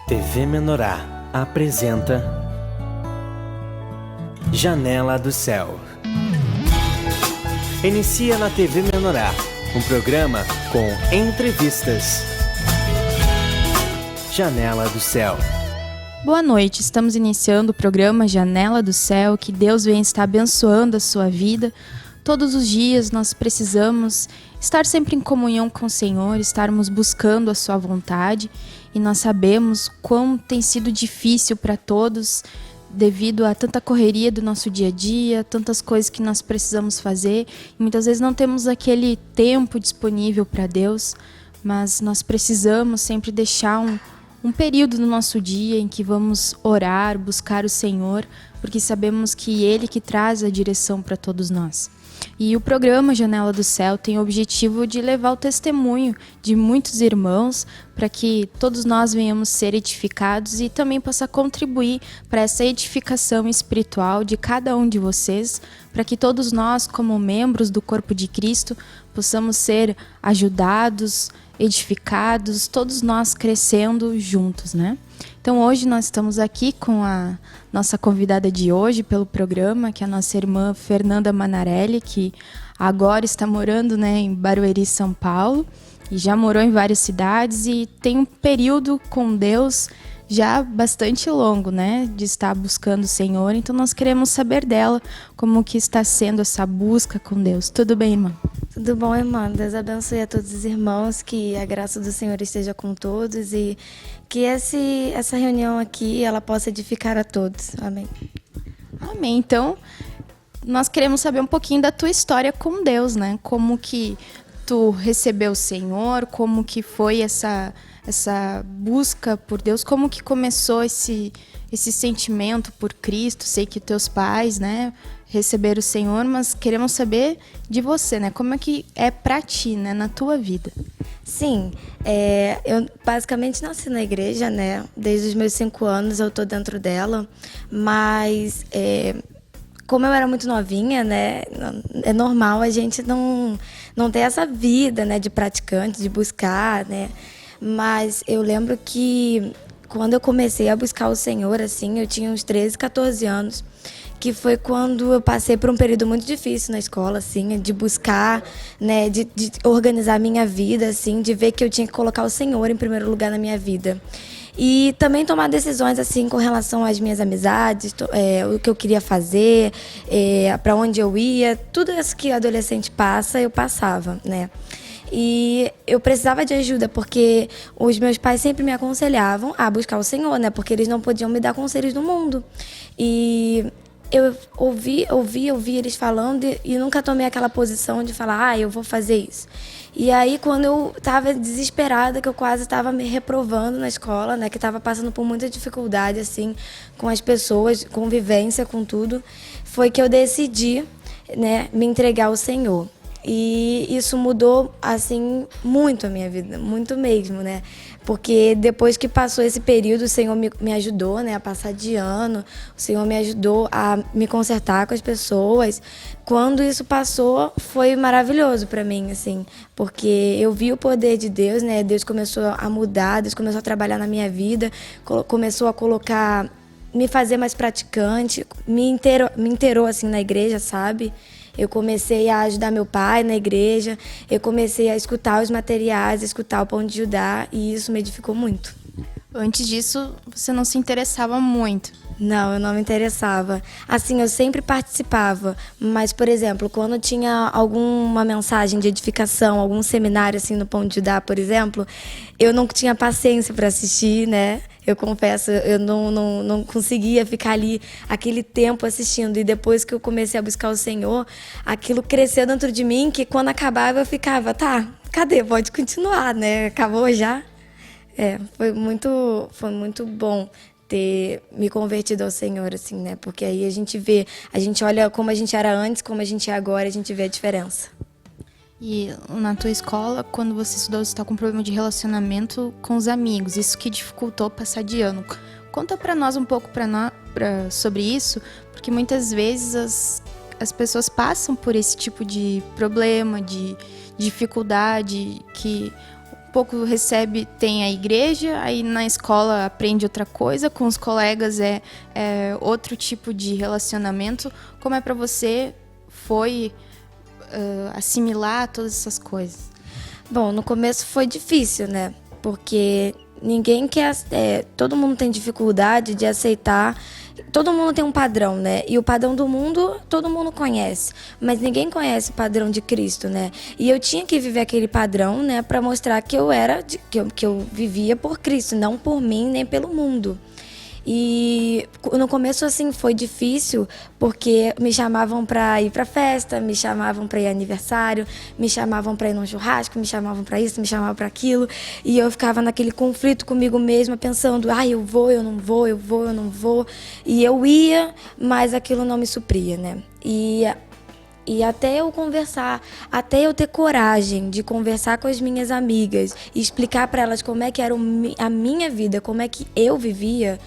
TV Menorá apresenta Janela do Céu. Inicia na TV Menorá um programa com entrevistas. Janela do Céu. Boa noite, estamos iniciando o programa Janela do Céu, que Deus venha estar abençoando a sua vida. Todos os dias nós precisamos estar sempre em comunhão com o Senhor, estarmos buscando a sua vontade, e nós sabemos quão tem sido difícil para todos devido a tanta correria do nosso dia a dia, tantas coisas que nós precisamos fazer, e muitas vezes não temos aquele tempo disponível para Deus, mas nós precisamos sempre deixar um período no nosso dia em que vamos orar, buscar o Senhor, porque sabemos que Ele que traz a direção para todos nós. E o programa Janela do Céu tem o objetivo de levar o testemunho de muitos irmãos para que todos nós venhamos ser edificados e também possa contribuir para essa edificação espiritual de cada um de vocês, para que todos nós, como membros do corpo de Cristo, possamos ser ajudados, edificados, todos nós crescendo juntos, né? Então hoje nós estamos aqui com a nossa convidada de hoje pelo programa, que é a nossa irmã Fernanda Manarelli, que agora está morando, né, em Barueri, São Paulo, e já morou em várias cidades e tem um período com Deus já bastante longo, né, de estar buscando o Senhor. Então nós queremos saber dela como que está sendo essa busca com Deus. Tudo bem, irmã? Tudo bom, irmã? Deus abençoe a todos os irmãos, que a graça do Senhor esteja com todos e que essa reunião aqui ela possa edificar a todos. Amém. Amém. Então, nós queremos saber um pouquinho da tua história com Deus, né? Como que tu recebeu o Senhor, como que foi essa busca por Deus, como que começou esse sentimento por Cristo. Sei que teus pais, né, receberam o Senhor, mas queremos saber de você, né? Como é que é pra ti, né, na tua vida? Sim, eu basicamente nasci na igreja, né? Desde os meus 5 anos eu tô dentro dela, mas como eu era muito novinha, né, é normal a gente não ter essa vida, né, de praticante, de buscar, né? Mas eu lembro que quando eu comecei a buscar o Senhor, assim, eu tinha uns 13, 14 anos, que foi quando eu passei por um período muito difícil na escola, assim, de buscar, né, de organizar a minha vida, assim, de ver que eu tinha que colocar o Senhor em primeiro lugar na minha vida. E também tomar decisões, assim, com relação às minhas amizades, o que eu queria fazer, para onde eu ia, tudo isso que adolescente passa, eu passava, né? E eu precisava de ajuda, porque os meus pais sempre me aconselhavam a buscar o Senhor, né? Porque eles não podiam me dar conselhos do mundo. E eu ouvi eles falando e nunca tomei aquela posição de falar, eu vou fazer isso. E aí, quando eu estava desesperada, que eu quase estava me reprovando na escola, né? Que estava passando por muita dificuldade, assim, com as pessoas, convivência, com tudo, foi que eu decidi, né, me entregar ao Senhor. E isso mudou, assim, muito a minha vida, muito mesmo, né? Porque depois que passou esse período, o Senhor me ajudou, né, a passar de ano, o Senhor me ajudou a me consertar com as pessoas. Quando isso passou, foi maravilhoso para mim, assim, porque eu vi o poder de Deus, né? Deus começou a mudar, Deus começou a trabalhar na minha vida, começou a colocar, me fazer mais praticante, me inteirou assim na igreja, sabe? Eu comecei a ajudar meu pai na igreja, eu comecei a escutar os materiais, a escutar o Pão de Judá, e isso me edificou muito. Antes disso, você não se interessava muito? Não, eu não me interessava. Assim, eu sempre participava, mas, por exemplo, quando tinha alguma mensagem de edificação, algum seminário assim no Pão de Judá, por exemplo, eu não tinha paciência para assistir, né? Eu confesso, eu não conseguia ficar ali aquele tempo assistindo. E depois que eu comecei a buscar o Senhor, aquilo cresceu dentro de mim, que quando acabava eu ficava, tá, cadê? Pode continuar, né? Acabou já? Foi muito bom ter me convertido ao Senhor, assim, né? Porque aí a gente olha como a gente era antes, como a gente é agora, a gente vê a diferença. E na tua escola, quando você estudou, você está com problema de relacionamento com os amigos, isso que dificultou passar de ano. Conta para nós um pouco sobre isso, porque muitas vezes as pessoas passam por esse tipo de problema, de dificuldade, que pouco tem a igreja, aí na escola aprende outra coisa, com os colegas é outro tipo de relacionamento. Como é para você assimilar todas essas coisas? Bom, no começo foi difícil, né? Porque ninguém quer... todo mundo tem dificuldade de aceitar. Todo mundo tem um padrão, né? E o padrão do mundo, todo mundo conhece. Mas ninguém conhece o padrão de Cristo, né? E eu tinha que viver aquele padrão, né? Para mostrar que que eu vivia por Cristo, não por mim, nem pelo mundo. E no começo, assim, foi difícil, porque me chamavam para ir para festa, me chamavam para ir aniversário, me chamavam para ir num churrasco, me chamavam para isso, me chamavam para aquilo. E eu ficava naquele conflito comigo mesma, pensando, eu vou, eu não vou, eu vou, eu não vou. E eu ia, mas aquilo não me supria, né? E até eu conversar, até eu ter coragem de conversar com as minhas amigas e explicar para elas como é que era a minha vida, como é que eu vivia,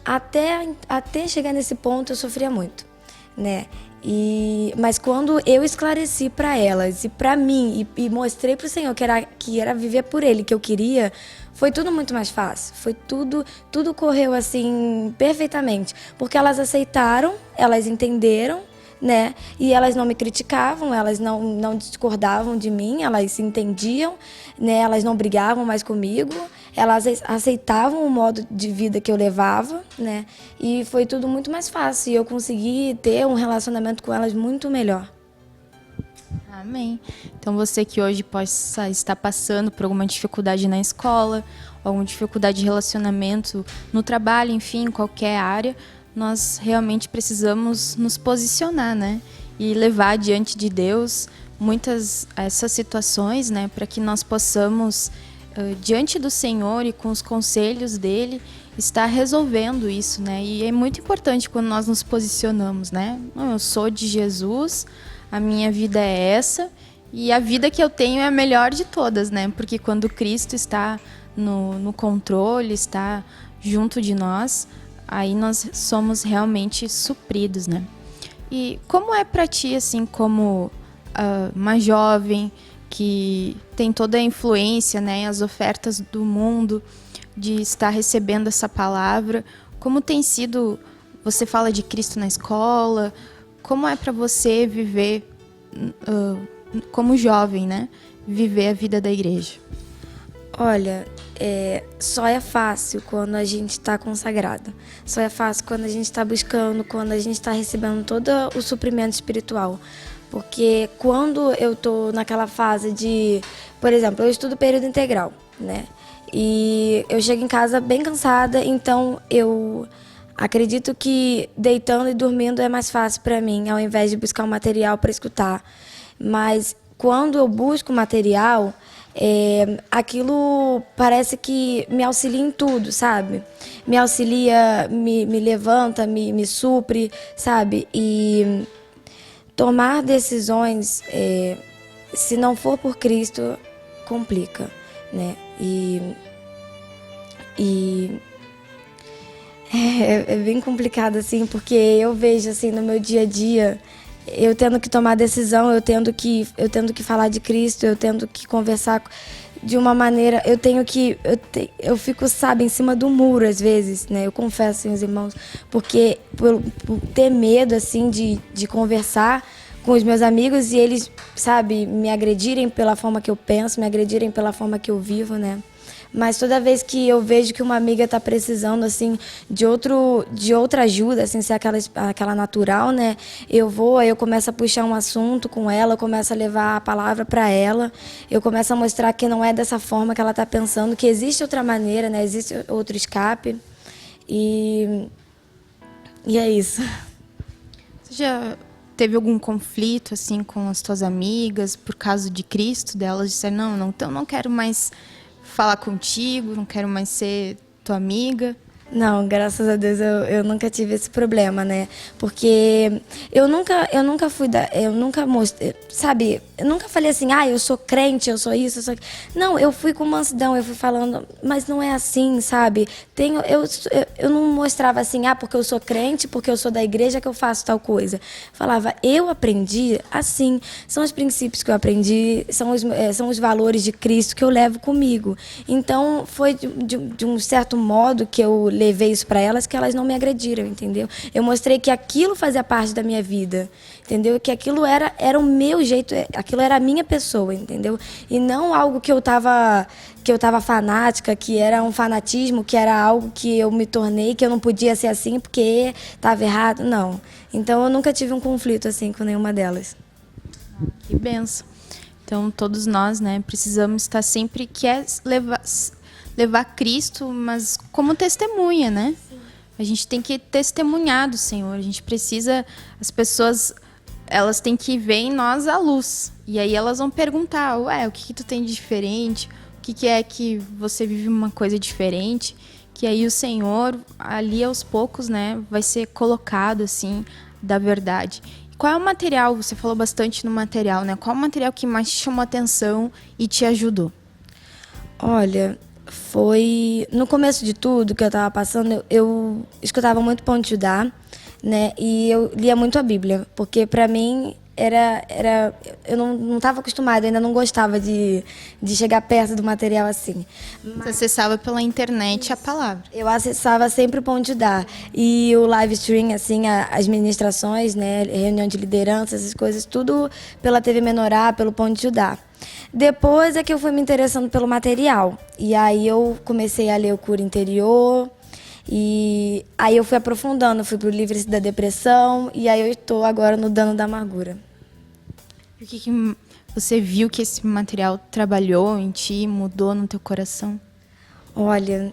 até chegar nesse ponto eu sofria muito, né? Mas quando eu esclareci para elas e para mim e mostrei para o Senhor que era viver por Ele, que eu queria, foi tudo muito mais fácil. Foi tudo correu assim perfeitamente, porque elas aceitaram, elas entenderam, né? E elas não me criticavam, elas não discordavam de mim, elas se entendiam, né? Elas não brigavam mais comigo, elas aceitavam o modo de vida que eu levava, né? E foi tudo muito mais fácil e eu consegui ter um relacionamento com elas muito melhor. Amém. Então você que hoje possa estar passando por alguma dificuldade na escola, alguma dificuldade de relacionamento no trabalho, enfim, em qualquer área, nós realmente precisamos nos posicionar, né? E levar diante de Deus essas situações, né? Para que nós possamos, diante do Senhor e com os conselhos dele, estar resolvendo isso, né? E é muito importante quando nós nos posicionamos, né? Não, eu sou de Jesus, a minha vida é essa, e a vida que eu tenho é a melhor de todas, né? Porque quando Cristo está no controle, está junto de nós, aí nós somos realmente supridos, né? E como é para ti, assim, como uma jovem que tem toda a influência, né, as ofertas do mundo, de estar recebendo essa palavra, como tem sido, você fala de Cristo na escola, como é para você viver, como jovem, né, viver a vida da igreja? Olha, só é fácil quando a gente está consagrado. Só é fácil quando a gente está buscando, quando a gente está recebendo todo o suprimento espiritual. Porque quando eu estou naquela fase de... Por exemplo, eu estudo período integral, né? E eu chego em casa bem cansada, então eu acredito que deitando e dormindo é mais fácil para mim, ao invés de buscar um material para escutar. Mas quando eu busco material... aquilo parece que me auxilia em tudo, sabe? Me auxilia, me levanta, me supre, sabe? E tomar decisões, se não for por Cristo, complica, né? É bem complicado, assim, porque eu vejo, assim, no meu dia a dia... Eu tendo que tomar decisão, eu tendo que falar de Cristo, eu tendo que conversar de uma maneira... Eu fico, sabe, em cima do muro, às vezes, né? Eu confesso, assim, os irmãos, porque por ter medo, assim, de conversar com os meus amigos e eles, sabe, me agredirem pela forma que eu penso, me agredirem pela forma que eu vivo, né? Mas toda vez que eu vejo que uma amiga está precisando, assim, de outra ajuda, assim, ser aquela natural, né? Eu começo a puxar um assunto com ela, eu começo a levar a palavra para ela, eu começo a mostrar que não é dessa forma que ela está pensando, que existe outra maneira, né? Existe outro escape. E é isso. Você já teve algum conflito, assim, com as tuas amigas, por causa de Cristo, delas disseram, então não quero mais falar contigo, não quero mais ser tua amiga? Não, graças a Deus eu nunca tive esse problema, né? Porque eu nunca fui eu nunca mostrei, sabe? Eu nunca falei assim, eu sou crente, eu sou isso, eu sou aquilo. Não, eu fui com mansidão, eu fui falando, mas não é assim, sabe? Eu não mostrava assim, porque eu sou crente, porque eu sou da igreja que eu faço tal coisa. Falava, eu aprendi assim, são os princípios que eu aprendi, são os valores de Cristo que eu levo comigo. Então, foi de um certo modo que eu levei isso para elas, que elas não me agrediram, entendeu? Eu mostrei que aquilo fazia parte da minha vida, entendeu? Que aquilo era o meu jeito, aquilo era a minha pessoa, entendeu? E não algo que eu tava fanática, que era um fanatismo, que era algo que eu me tornei, que eu não podia ser assim porque estava errado, não. Então eu nunca tive um conflito assim com nenhuma delas. Que benção. Então todos nós, né, precisamos estar sempre levar Cristo, mas como testemunha, né? Sim. A gente tem que testemunhar do Senhor. A gente precisa, as pessoas, elas têm que ver em nós a luz. E aí elas vão perguntar, o que tu tem de diferente? O que é que você vive uma coisa diferente? Que aí o Senhor, ali aos poucos, né, vai ser colocado, assim, da verdade. Qual é o material? Você falou bastante no material, né? Qual é o material que mais te chamou a atenção e te ajudou? Olha, foi no começo de tudo que eu estava passando, eu escutava muito Pão de Judá, né? E eu lia muito a Bíblia, porque para mim eu não estava acostumada, ainda não gostava de chegar perto do material assim. Você acessava pela internet a palavra? Eu acessava sempre o Pão de Judá. E o live stream, assim, as ministrações, né, reunião de liderança, essas coisas, tudo pela TV Menorá, pelo Pão de Judá. Depois é que eu fui me interessando pelo material. E aí eu comecei a ler o Cura Interior. E aí eu fui aprofundando, fui pro Livre-se da Depressão. E aí eu estou agora no Dano da Amargura. O que você viu que esse material trabalhou em ti, mudou no teu coração? Olha,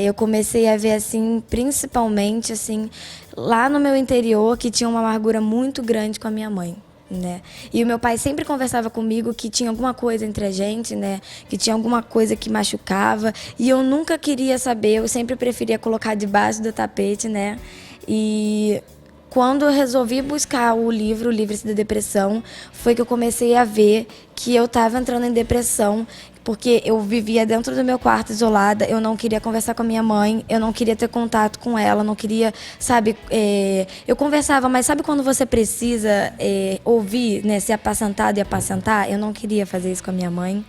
eu comecei a ver, assim, principalmente, assim, lá no meu interior, que tinha uma amargura muito grande com a minha mãe, né? E o meu pai sempre conversava comigo que tinha alguma coisa entre a gente, né? Que tinha alguma coisa que machucava. E eu nunca queria saber, eu sempre preferia colocar debaixo do tapete, né? E quando eu resolvi buscar o livro, o Livre-se da Depressão, foi que eu comecei a ver que eu estava entrando em depressão, porque eu vivia dentro do meu quarto isolada, eu não queria conversar com a minha mãe, eu não queria ter contato com ela, não queria, sabe, eu conversava, mas sabe quando você precisa ouvir, né, ser apacentado e apacentar? Eu não queria fazer isso com a minha mãe,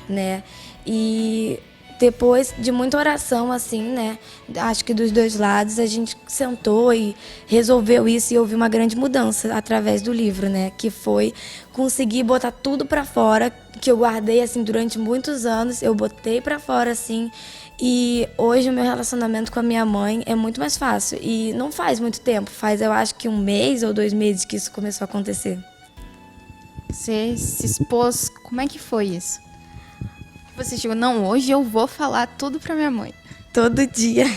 né, e depois de muita oração, assim, né, acho que dos dois lados, a gente sentou e resolveu isso e houve uma grande mudança através do livro, né, que foi conseguir botar tudo pra fora, que eu guardei, assim, durante muitos anos, eu botei pra fora, assim, e hoje o meu relacionamento com a minha mãe é muito mais fácil. E não faz muito tempo, faz, eu acho que 1 mês ou 2 meses que isso começou a acontecer. Você se expôs, como é que foi isso? Você chegou, não, hoje eu vou falar tudo pra minha mãe. Todo dia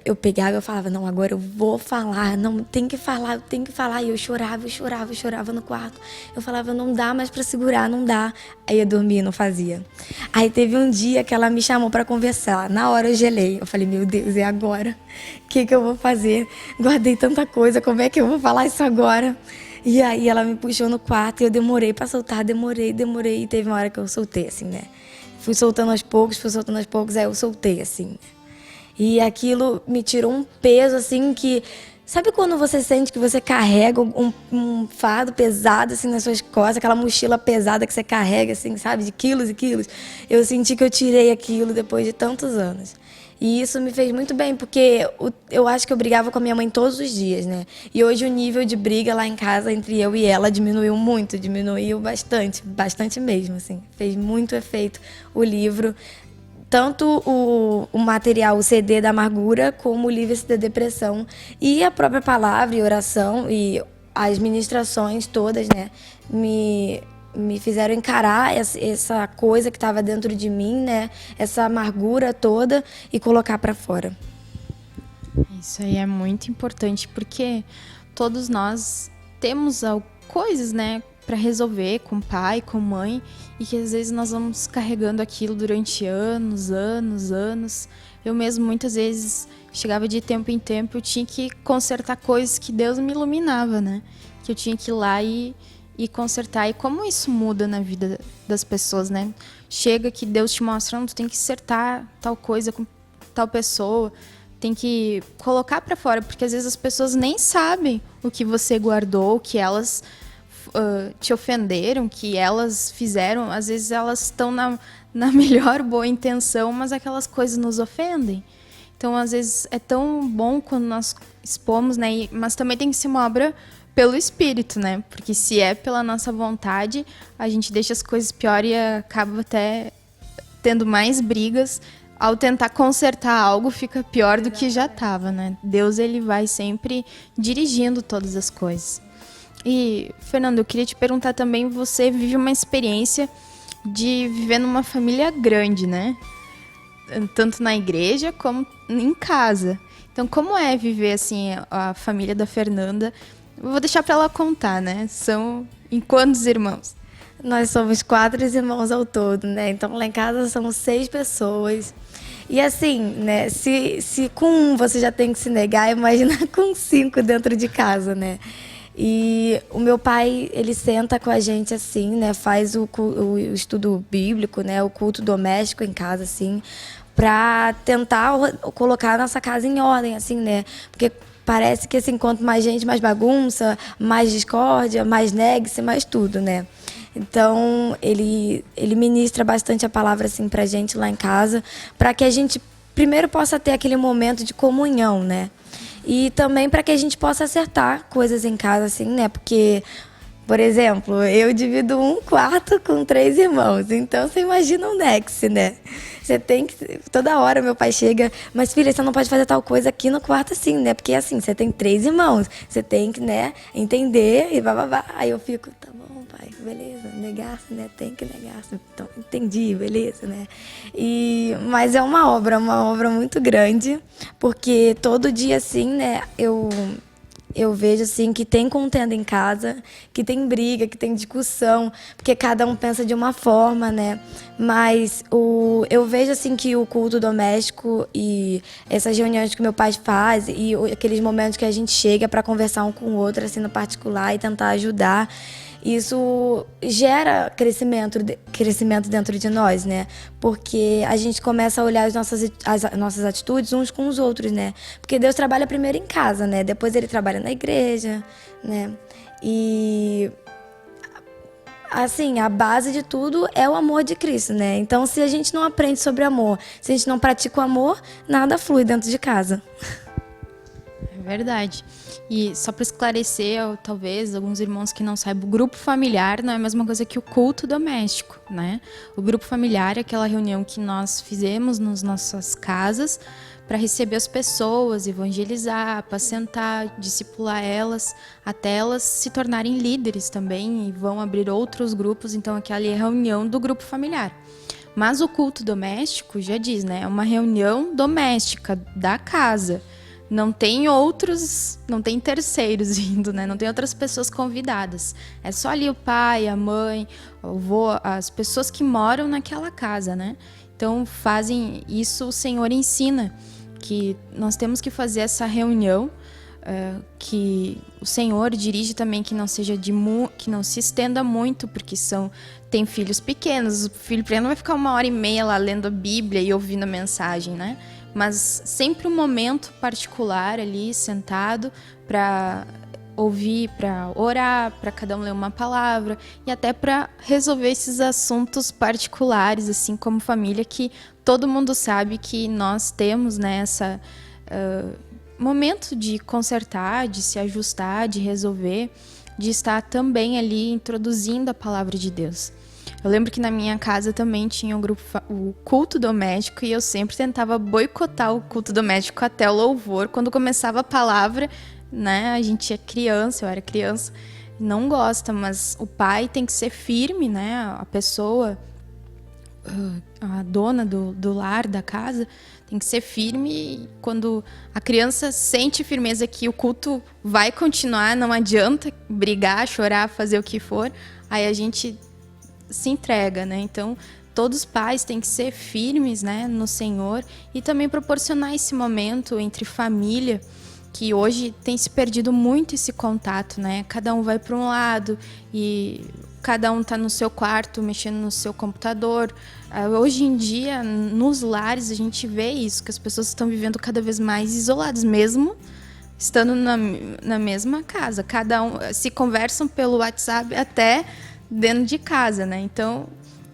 eu pegava e eu falava, não, agora eu vou falar, não, tem que falar, eu tenho que falar. E eu chorava no quarto. Eu falava, não dá mais pra segurar, não dá. Aí eu dormia e não fazia. Aí teve um dia que ela me chamou pra conversar. Na hora eu gelei. Eu falei, meu Deus, e agora? O que eu vou fazer? Guardei tanta coisa, como é que eu vou falar isso agora? E aí ela me puxou no quarto e eu demorei pra soltar, demorei. E teve uma hora que eu soltei, assim, né? Fui soltando aos poucos, aí eu soltei, assim. E aquilo me tirou um peso, assim, que... Sabe quando você sente que você carrega um fardo pesado, assim, nas suas costas, aquela mochila pesada que você carrega, assim, sabe, de quilos e quilos? Eu senti que eu tirei aquilo depois de tantos anos. E isso me fez muito bem, porque eu acho que eu brigava com a minha mãe todos os dias, né? E hoje o nível de briga lá em casa entre eu e ela diminuiu muito, diminuiu bastante mesmo, assim. Fez muito efeito o livro, tanto o material, o CD da amargura, como o Livre-se da Depressão. E a própria palavra e oração e as ministrações todas, né? Me fizeram encarar essa coisa que estava dentro de mim, né? Essa amargura toda e colocar para fora. Isso aí é muito importante, porque todos nós temos coisas, né? para resolver com o pai, com a mãe, e que às vezes nós vamos carregando aquilo durante anos. Eu mesmo muitas vezes chegava de tempo em tempo, eu tinha que consertar coisas que Deus me iluminava, né? Que eu tinha que ir lá e consertar. E como isso muda na vida das pessoas, né? Chega que Deus te mostra, tu tem que acertar tal coisa com tal pessoa, tem que colocar para fora, porque às vezes as pessoas nem sabem o que você guardou, que elas te ofenderam, que elas fizeram. Às vezes elas estão na melhor boa intenção, mas aquelas coisas nos ofendem. Então, às vezes, é tão bom quando nós expomos, né? Mas também tem que ser uma obra pelo Espírito, né? Porque se é pela nossa vontade, a gente deixa as coisas pior e acaba até tendo mais brigas. Ao tentar consertar algo, fica pior do que já estava, né? Deus, ele vai sempre dirigindo todas as coisas. E, Fernando, eu queria te perguntar também, você vive uma experiência de viver numa família grande, né? Tanto na igreja como em casa. Então, como é viver, assim, a família da Fernanda? Eu vou deixar para ela contar, né? São em quantos irmãos? Nós somos 4 irmãos ao todo, né? Então, lá em casa são 6 pessoas. E assim, né? Se com um você já tem que se negar, imagina com 5 dentro de casa, né? E o meu pai, ele senta com a gente assim, né? Faz o estudo bíblico, né? O culto doméstico em casa, assim, para tentar colocar a nossa casa em ordem, assim, né? Porque parece que, assim, quanto mais gente, mais bagunça, mais discórdia, mais negue-se, mais tudo, né? Então, ele ministra bastante a palavra, assim, pra gente lá em casa, para que a gente primeiro possa ter aquele momento de comunhão, né? E também para que a gente possa acertar coisas em casa, assim, né? Porque, por exemplo, eu divido um quarto com 3 irmãos. Então, você imagina um nexo, né? Você tem que... Toda hora meu pai chega, mas filha, você não pode fazer tal coisa aqui no quarto assim, né? Porque, assim, você tem 3 irmãos. Você tem que, né, entender e bababá. Aí eu fico, tá bom, pai, beleza. Negar-se, né? Tem que negar-se. Então, entendi, beleza, né? Mas é uma obra muito grande. Porque todo dia, assim, né, eu vejo, assim, que tem contenda em casa, que tem briga, que tem discussão, porque cada um pensa de uma forma, né? Mas eu vejo, assim, que o culto doméstico e essas reuniões que meu pai faz e aqueles momentos que a gente chega para conversar um com o outro, assim, no particular e tentar ajudar, isso gera crescimento dentro de nós, né? Porque a gente começa a olhar as nossas atitudes uns com os outros, né? Porque Deus trabalha primeiro em casa, né? Depois ele trabalha na igreja, né? E, assim, a base de tudo é o amor de Cristo, né? Então, se a gente não aprende sobre amor, se a gente não pratica o amor, nada flui dentro de casa. É verdade. E só para esclarecer, talvez, alguns irmãos que não saibam, o grupo familiar não é a mesma coisa que o culto doméstico, né? O grupo familiar é aquela reunião que nós fizemos nas nossas casas para receber as pessoas, evangelizar, apacentar, discipular elas, até elas se tornarem líderes também e vão abrir outros grupos. Então, aquela é a reunião do grupo familiar. Mas o culto doméstico, já diz, né? É uma reunião doméstica da casa. Não tem terceiros vindo, né? Não tem outras pessoas convidadas. É só ali o pai, a mãe, o avô, as pessoas que moram naquela casa, né? Então, fazem isso, o Senhor ensina, que nós temos que fazer essa reunião, que o Senhor dirige também, que não seja que não se estenda muito, porque tem filhos pequenos. O filho pequeno vai ficar 1h30 lá lendo a Bíblia e ouvindo a mensagem, né? Mas sempre um momento particular ali, sentado, para ouvir, para orar, para cada um ler uma palavra e até para resolver esses assuntos particulares, assim como família, que todo mundo sabe que nós temos, né, esse momento de consertar, de se ajustar, de resolver, de estar também ali introduzindo a palavra de Deus. Eu lembro que na minha casa também tinha o culto doméstico e eu sempre tentava boicotar o culto doméstico até o louvor. Quando começava a palavra, né, a gente é criança, eu era criança, não gosta, mas o pai tem que ser firme, né, a pessoa, a dona do lar, da casa, tem que ser firme e quando a criança sente firmeza que o culto vai continuar, não adianta brigar, chorar, fazer o que for, aí a gente se entrega, né? Então, todos os pais têm que ser firmes, né, no Senhor e também proporcionar esse momento entre família, que hoje tem se perdido muito esse contato, né? Cada um vai para um lado e cada um está no seu quarto, mexendo no seu computador. Hoje em dia, nos lares, a gente vê isso, que as pessoas estão vivendo cada vez mais isoladas, mesmo estando na mesma casa. Cada um se conversam pelo WhatsApp até dentro de casa, né? Então,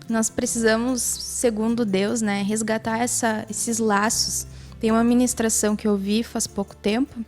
nós precisamos, segundo Deus, né, resgatar esses laços. Tem uma ministração que eu vi faz pouco tempo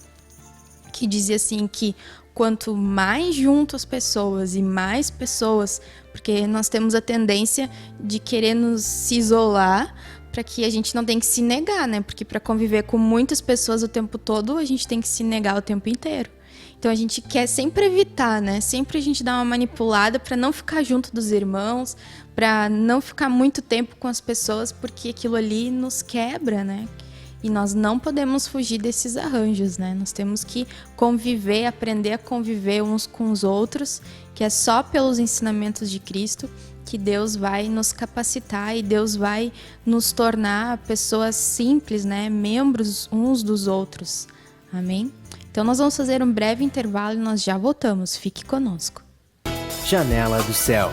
que dizia assim que quanto mais junto as pessoas e mais pessoas, porque nós temos a tendência de querer nos se isolar para que a gente não tenha que se negar, né? Porque para conviver com muitas pessoas o tempo todo, a gente tem que se negar o tempo inteiro. Então a gente quer sempre evitar, né? Sempre a gente dá uma manipulada para não ficar junto dos irmãos, para não ficar muito tempo com as pessoas, porque aquilo ali nos quebra, né? E nós não podemos fugir desses arranjos, né? Nós temos que conviver, aprender a conviver uns com os outros, que é só pelos ensinamentos de Cristo que Deus vai nos capacitar e Deus vai nos tornar pessoas simples, né? Membros uns dos outros. Amém? Então nós vamos fazer um breve intervalo e nós já voltamos. Fique conosco. Janela do Céu.